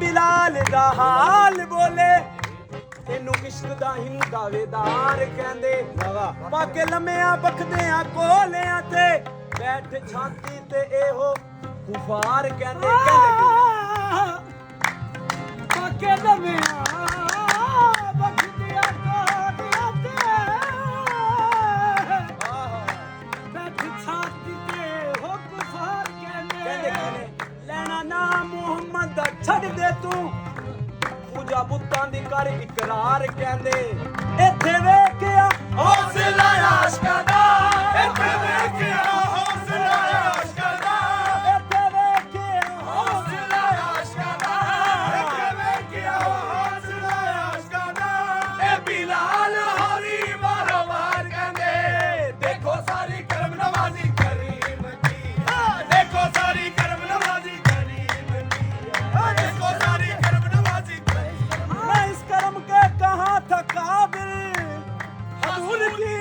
बिलाल दा हाल बोले तेनू इश्क दा हिंद दावेदार कहंदे पाके लम्मिया बखदियां कोलियां ते बैठ छाती ते एहो कुफार कहंदे पाके लम्मिया बखदियां कोलियां ते बैठ छाती ते हो कुफार कहंदे ਲੈਣਾ ਨਾ ਮੁਹੰਮਦ ਦਾ ਛੱਡ ਦੇ ਤੂੰ ਪੂਜਾ ਬੁੱਤਾਂ ਦੀ ਕਰ ਇਕਰਾਰ ਕਹਿੰਦੇ ਇੱਥੇ ਵੇਖਿਆ ਹੌਸਲਾ ਆਸ਼ਕਾਂ ਦਾ ਇੱਥੇ ਵੇਖਿਆ ਹੌਸਲਾ ਆਸ਼ਕਾਂ ਦਾ ਇੱਥੇ ਵੇਖਿਆ ਹੌਸਲਾ ਆਸ਼ਕਾਂ ਦਾ ਇੱਥੇ ਵੇਖਿਆ ਹੌਸਲਾ ਆਸ਼ਕਾਂ ਦਾ ਇਹ ਬਿਲਾਲ ਹੋਰੀ ਬਾਰੋ ਬਾਰ ਕਹਿੰਦੇ ਦੇਖੋ ਸਾਰੀ ਕਰਮ ਨਵਾਜ਼ੀ ਕਰੀਮ ਦੀ ਦੇਖੋ ਸਾਰੀ ਕਰਮ नवाजी करीम की देखो सारी करम नवाजी मैं इस करम के कहाँ था काबिल हजूर की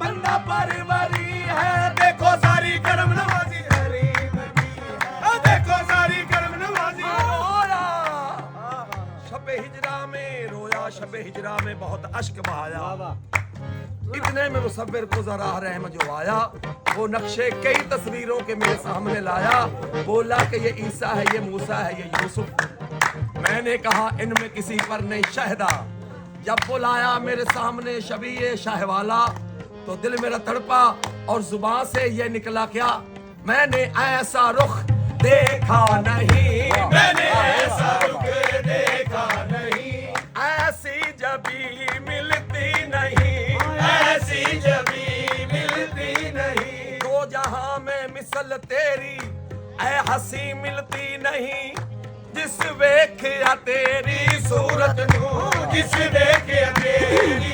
बंदा परवरी है देखो सारी करम नवाजी करीम की देखो सारी करम नवाजी रोया शबे हिजरा में रोया शबे हिजरा में बहुत अश्क बहाया इतने में मुसव्विर को जरा रहम जो आया वो नक्शे कई तस्वीरों के मेरे सामने लाया बोला कि ये ईसा है ये मूसा है ये यूसुफ मैंने कहा इनमें किसी पर नहीं शहदा जब बुलाया मेरे सामने शबीए शाहवाला तो दिल मेरा तड़पा और जुबान से ये निकला क्या मैंने ऐसा रुख देखा नहीं मैंने ऐसा रुख देखा नहीं ऐसी जबी मिलती नहीं ऐसी जबी मिलती नहीं दो जहां में मिसल तेरी ऐ हंसी मिलती नहीं जिस वेख्या तेरी सूरत नू जिस वेख्या तेरी